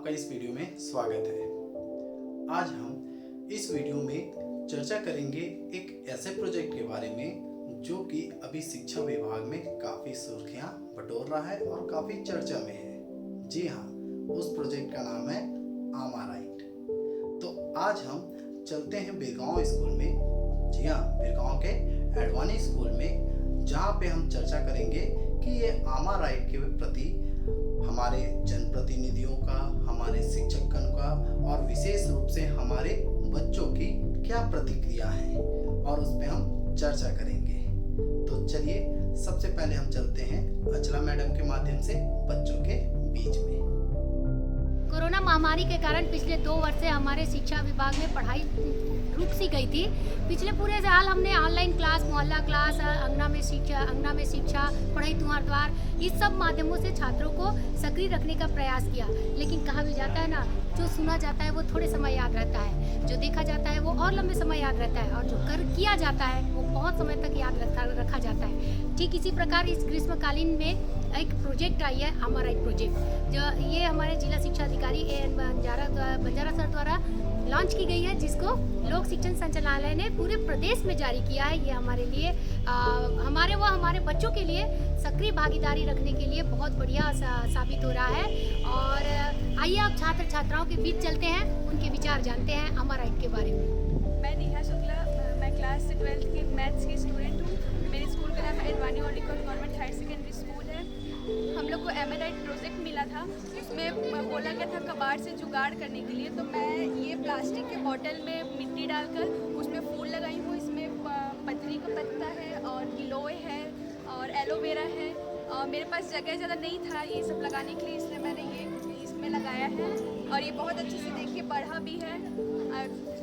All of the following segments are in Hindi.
आपका इस वीडियो में स्वागत है। आज हम इस वीडियो में चर्चा करेंगे एक ऐसे प्रोजेक्ट के बारे में जो कि अभी शिक्षा विभाग में काफ़ी सुर्खियां बटोर रहा है और काफ़ी चर्चा में है। जी हाँ, उस प्रोजेक्ट का नाम है आमा राइट। तो आज हम चलते हैं बिरगांव स्कूल में। जी हाँ, बिरगांव के एडवानी स्कूल में, जहाँ पे हम चर्चा करेंगे कि ये आमा राइट के प्रति हमारे जनप्रतिनिधियों का, हमारे शिक्षकगण का और विशेष रूप से हमारे बच्चों की क्या प्रतिक्रिया है और उस पर हम चर्चा करेंगे। तो चलिए सबसे पहले हम चलते हैं अचला मैडम के माध्यम से बच्चों के बीच में। कोरोना महामारी के कारण पिछले 2 वर्ष से हमारे शिक्षा विभाग में पढ़ाई रुक सी गई थी। पिछले पूरे साल हमने ऑनलाइन क्लास, मोहल्ला क्लास, अंगना में शिक्षा, पढ़ाई तुम्हार द्वार, इस सब माध्यमों से छात्रों को सक्रिय रखने का प्रयास किया। लेकिन कहा भी जाता है ना, जो सुना जाता है वो थोड़े समय याद रहता है, जो देखा जाता है वो और लंबे समय याद रहता है, और जो किया जाता है वो बहुत समय तक याद रखा जाता है। ठीक इसी प्रकार इस ग्रीष्मकालीन में एक प्रोजेक्ट आई है, आमा राइट प्रोजेक्ट, जो ये हमारे जिला शिक्षा अधिकारी एन बंजारा सर द्वारा लॉन्च की गई है, जिसको लोक शिक्षण संचालनालय ने पूरे प्रदेश में जारी किया है। ये हमारे लिए हमारे बच्चों के लिए सक्रिय भागीदारी रखने के लिए बहुत बढ़िया साबित हो रहा है। और आइए अब छात्र छात्राओं के बीच चलते हैं, उनके विचार जानते हैं आमा राइट के बारे में। मैं नेहा शुक्ला, मैं क्लास 12th की मैथ्स की स्टूडेंट हूँ। मेरे स्कूल का नाम Advani government higher secondary school है। हम लोग को आमा राइट प्रोजेक्ट मिला था, उसमें बोला गया था कबाड़ से जुगाड़ करने के लिए। तो मैं ये प्लास्टिक के बॉटल में मिट्टी डालकर उसमें फूल लगाई हूँ। इसमें पथरी का पत्ता है और गिलोय है और एलोवेरा है। और मेरे पास जगह ज़्यादा नहीं था ये सब लगाने के लिए, इसलिए मैंने ये इसमें लगाया है। और ये बहुत अच्छे से देखिए बढ़ा भी है।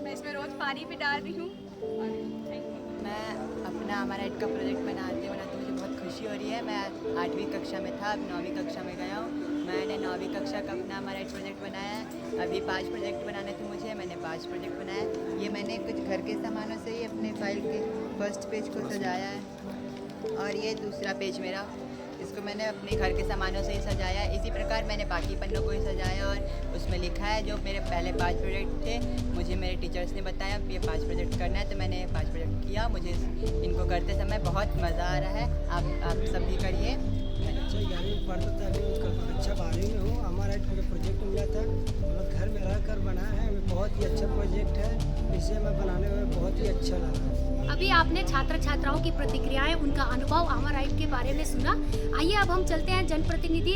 मैं इसमें रोज़ पानी भी डाल रही हूँ। Thank you. मैं अपना आमा राइट का प्रोजेक्ट बनाते मुझे बहुत खुशी हो रही है। मैं 8वीं कक्षा में था, अब 9वीं कक्षा में गया हूँ। मैंने 9वीं कक्षा का अपना आमा राइट प्रोजेक्ट बनाया है। अभी 5 प्रोजेक्ट बनाने थे मुझे, मैंने 5 प्रोजेक्ट बनाया। ये मैंने कुछ घर के सामानों से ही अपने फाइल के फर्स्ट पेज को सजाया है, और ये दूसरा पेज मेरा, इसको मैंने अपने घर के सामानों से ही सजाया है। इसी प्रकार मैंने बाकी पन्नों को ही सजाया और उसमें लिखा है जो मेरे पहले 5 प्रोजेक्ट थे। मुझे मेरे टीचर्स ने बताया ये 5 प्रोजेक्ट करना है, तो मैंने 5 प्रोजेक्ट किया। मुझे इनको करते समय बहुत मज़ा आ रहा है। आप सब भी करिए। अच्छा 11वीं में पढ़ता था, अभी कक्षा 12वीं में हूँ। आमा राइट मुझे प्रोजेक्ट मिला था, मतलब घर में रह कर बनाया है। बहुत ही अच्छा प्रोजेक्ट है, इसे मैं बनाने में बहुत ही अच्छा लगा। अभी आपने छात्र छात्राओं की प्रतिक्रियाएं, उनका अनुभव आमा राइट के बारे में सुना। आइए अब हम चलते हैं जनप्रतिनिधि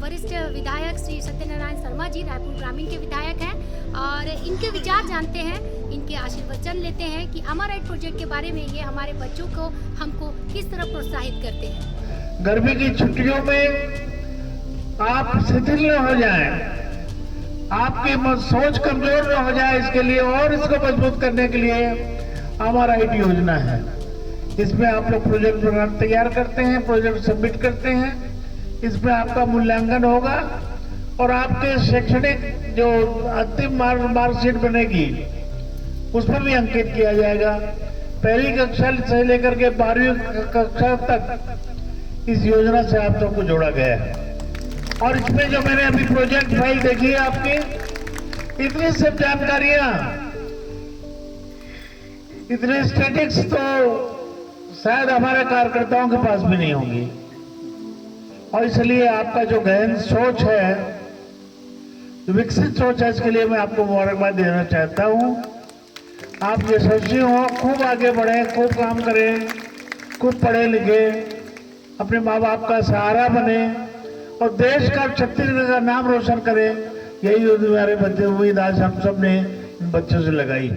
वरिष्ठ विधायक श्री सत्यनारायण शर्मा जी, रायपुर ग्रामीण के विधायक हैं, और इनके विचार जानते हैं, इनके आशीर्वचन लेते हैं कि आमा राइट प्रोजेक्ट के बारे में ये हमारे बच्चों को, हमको किस तरह प्रोत्साहित करते हैं। गर्मी की छुट्टियों में आप शिथिल न हो जाएं, आपकी सोच कमजोर न हो जाए, इसके लिए और इसको मजबूत करने के लिए आमा राइट योजना है। इसमें आप लोग प्रोजेक्ट तैयार करते हैं, प्रोजेक्ट सबमिट करते हैं, इसमें आपका मूल्यांकन होगा और आपके शैक्षणिक जो अंतिम मार्कशीट बनेगी उस पर भी अंकित किया जाएगा। पहली कक्षा से लेकर के 12वीं कक्षा तक इस योजना से आप सबको जोड़ा गया है। और इसमें जो मैंने अभी प्रोजेक्ट फाइल देखी है आपकी, इतनी सब जानकारियां, इतने स्टैटिक्स तो शायद हमारे कार्यकर्ताओं के पास भी नहीं होंगी। और इसलिए आपका जो गहन सोच है, जो विकसित सोच है, इसके लिए मैं आपको मुबारकबाद देना चाहता हूँ। आप यशस्वी हो, खूब आगे बढ़े, खूब काम करें, खूब पढ़े लिखे, अपने माँ बाप का सहारा बने और देश का, छत्तीसगढ़ का नाम रोशन करें। यही हमारे बच्चे उम्मीद आज हम सब ने इन बच्चों से लगाई।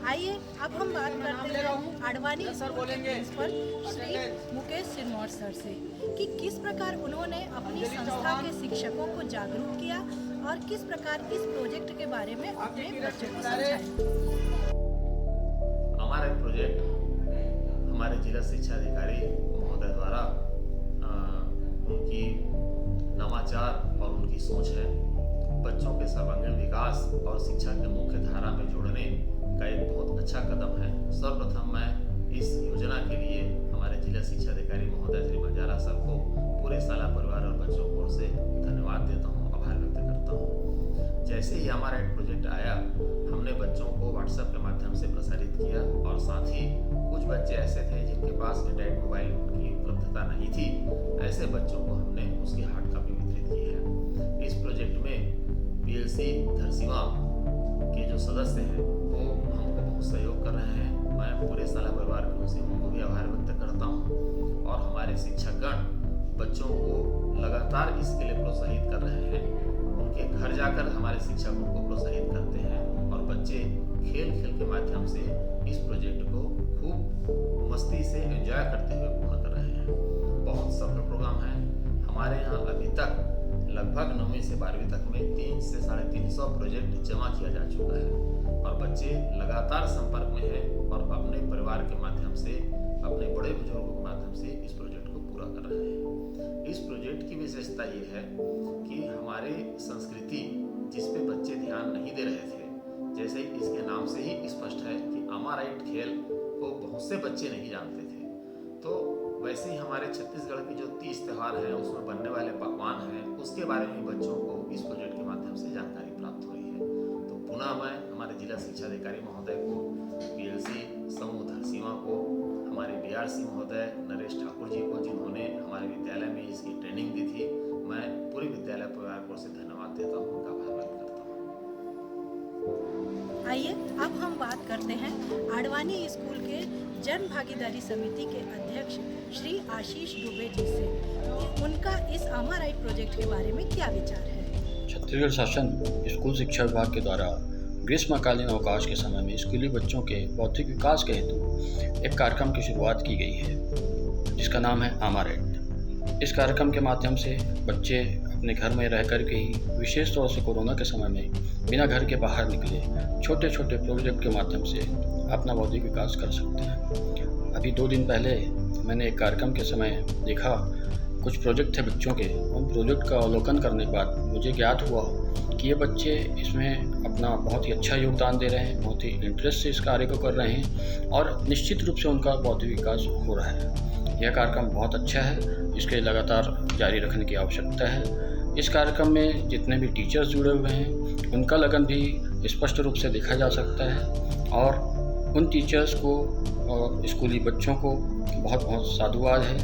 आइए अब हम बात करते हैं आडवाणी प्रिंसिपल श्री मुकेश सिरमौर सर से कि किस प्रकार उन्होंने अपनी संस्था के शिक्षकों को जागरूक किया और किस प्रकार इस प्रोजेक्ट के बारे में अपने बच्चों को समझाया। हमारा प्रोजेक्ट हमारे जिला शिक्षा अधिकारी महोदय द्वारा उनकी नवाचार और उनकी सोच है बच्चों के सर्वांगीण विकास और शिक्षा के मुख्य धारा में जोड़ने का एक बहुत अच्छा कदम है। सर्वप्रथम मैं इस योजना के लिए हमारे जिला शिक्षा अधिकारी महोदय श्री बंजारा साहब को पूरे शाला परिवार और बच्चों को से धन्यवाद देता हूँ, आभार व्यक्त करता हूँ। जैसे ही हमारा एक प्रोजेक्ट आया, हमने बच्चों को व्हाट्सएप के माध्यम से प्रसारित किया और साथ ही कुछ बच्चे ऐसे थे जिनके पास एंड्रॉइड मोबाइल की उपलब्धता नहीं थी, ऐसे बच्चों को हमने उसकी हार्ड कॉपी वितरित की है। इस प्रोजेक्ट में पीएलसी धरसीवा के जो सदस्य हैं वो हमको बहुत सहयोग कर रहे हैं। मैं पूरे साला परिवार की ओर से उनको भी आभार व्यक्त करता हूँ और हमारे शिक्षकगण बच्चों को लगातार इसके लिए प्रोत्साहित कर रहे हैं। उनके घर जाकर हमारे शिक्षक उनको प्रोत्साहित करते हैं और बच्चे खेल खेल के माध्यम से इस प्रोजेक्ट को खूब मस्ती से एंजॉय करते हुए पूर्ण कर रहे हैं। बहुत सफल प्रोग्राम है। हमारे यहाँ अभी तक लगभग 9वीं से 12वीं तक में 300 से 350 प्रोजेक्ट जमा किया जा चुका है और बच्चे लगातार संपर्क में हैं और अपने परिवार के माध्यम से, अपने बड़े बुजुर्गों के माध्यम से इस प्रोजेक्ट को पूरा कर रहे हैं। इस प्रोजेक्ट की विशेषता ये है कि हमारे संस्कृति जिस पे बच्चे ध्यान नहीं दे रहे थे, जैसे इसके नाम से ही स्पष्ट है कि अमाराइट खेल को बहुत से बच्चे नहीं जानते थे, तो वैसे ही हमारे छत्तीसगढ़ की जो 30 त्यौहार हैं उसमें बनने वाले पकवान हैं उसके बारे में बच्चों को इस प्रोजेक्ट के माध्यम से जानकारी प्राप्त हो रही है। तो पुनः मैं हमारे जिला शिक्षा अधिकारी महोदय को, पीएलसी समूह धरसीवा को, हमारे डीआरसी महोदय नरेश ठाकुर जी को जिन्होंने हमारे विद्यालय में इसकी ट्रेनिंग दी थी, मैं पूरे विद्यालय परिवार को से धन्यवाद देता हूँ, उनका आभार व्यक्त करता हूँ। आइए अब हम बात करते हैं आडवाणी स्कूल के जन भागीदारी समिति के अध्यक्ष श्री आशीष दुबे जी से कि उनका इस अमाराइट प्रोजेक्ट के बारे में क्या विचार है। छत्तीसगढ़ शासन स्कूल शिक्षा विभाग के द्वारा ग्रीष्मकालीन अवकाश के समय में स्कूली बच्चों के बौद्धिक विकास के हेतु एक कार्यक्रम की शुरुआत की गई है जिसका नाम है अमाराइट। इस कार्यक्रम के माध्यम से बच्चे अपने घर में रह कर के ही, विशेष तौर से कोरोना के समय में बिना घर के बाहर निकले, छोटे छोटे प्रोजेक्ट के माध्यम से अपना बौद्धिक विकास कर सकते हैं। अभी 2 दिन पहले मैंने एक कार्यक्रम के समय देखा, कुछ प्रोजेक्ट थे बच्चों के। उन प्रोजेक्ट का अवलोकन करने के बाद मुझे ज्ञात हुआ कि ये बच्चे इसमें अपना बहुत ही अच्छा योगदान दे रहे हैं, बहुत ही इंटरेस्ट से इस कार्य को कर रहे हैं और निश्चित रूप से उनका बौद्धिक विकास हो रहा है। यह कार्यक्रम बहुत अच्छा है, इसके लगातार जारी रखने की आवश्यकता है। इस कार्यक्रम में जितने भी टीचर्स जुड़े हुए हैं उनका लगन भी स्पष्ट रूप से देखा जा सकता है और उन टीचर्स को और स्कूली बच्चों को बहुत बहुत साधुवाद है।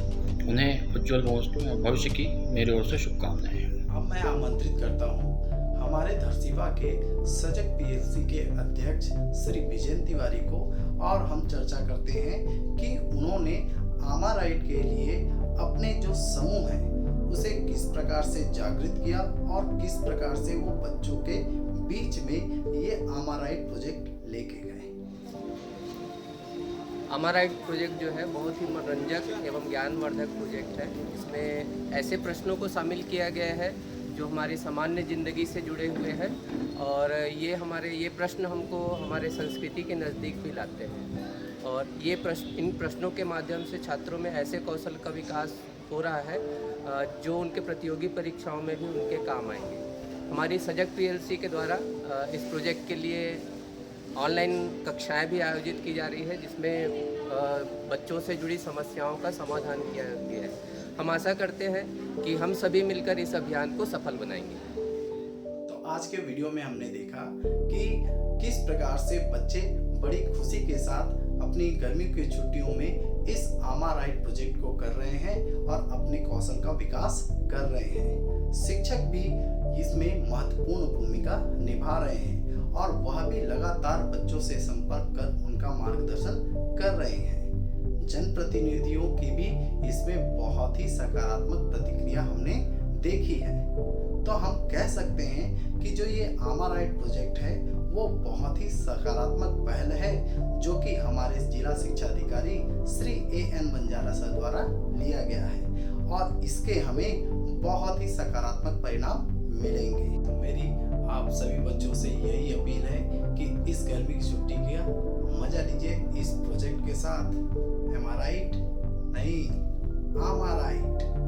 उन्हें उज्ज्वल भविष्य की मेरी ओर से शुभकामनाएं। अब मैं आमंत्रित करता हूँ हमारे धरसीवा के सजग पीएलसी के अध्यक्ष श्री विजय तिवारी को और हम चर्चा करते हैं कि उन्होंने अमाराइट के लिए अपने जो समूह हैं उसे किस प्रकार से जागृत किया और किस प्रकार से वो बच्चों के बीच में ये अमाराइट प्रोजेक्ट लेके गए। अमाराइट प्रोजेक्ट जो है बहुत ही मनोरंजक एवं ज्ञानवर्धक प्रोजेक्ट है। इसमें ऐसे प्रश्नों को शामिल किया गया है जो हमारी सामान्य ज़िंदगी से जुड़े हुए हैं और ये प्रश्न हमको हमारे संस्कृति के नज़दीक भी लाते हैं और इन प्रश्नों के माध्यम से छात्रों में ऐसे कौशल का विकास हो रहा है जो उनके प्रतियोगी परीक्षाओं में भी उनके काम आएंगे। हमारी सजग पीएलसी के द्वारा इस प्रोजेक्ट के लिए ऑनलाइन कक्षाएं भी आयोजित की जा रही है जिसमें बच्चों से जुड़ी समस्याओं का समाधान किया गया है। हम आशा करते हैं कि हम सभी मिलकर इस अभियान को सफल बनाएंगे। तो आज के वीडियो में हमने देखा कि किस प्रकार से बच्चे बड़ी खुशी के साथ अपनी गर्मी की छुट्टियों में इस अमाराइट प्रोजेक्ट को कर रहे हैं और अपने कौशल का विकास कर रहे हैं। शिक्षक भी इसमें महत्वपूर्ण भूमिका निभा रहे हैं और वह भी लगातार बच्चों से संपर्क कर उनका मार्गदर्शन कर रहे हैं। जनप्रतिनिधियों की भी इसमें बहुत ही सकारात्मक प्रतिक्रिया हमने देखी है। तो हम कह सकते हैं कि जो ये अमाराइट प्रोजेक्ट है वो बहुत ही सकारात्मक पहल है जो कि हमारे जिला शिक्षा अधिकारी श्री AN बंजारा सर द्वारा लिया गया है और इसके हमें बहुत ही सकारात्मक परिणाम मिलेंगे। तो मेरी आप सभी बच्चों से यही अपील है कि इस गर्मी की छुट्टी का मजा लीजिए इस प्रोजेक्ट के साथ। अमाराइट नहीं, अमाराइट।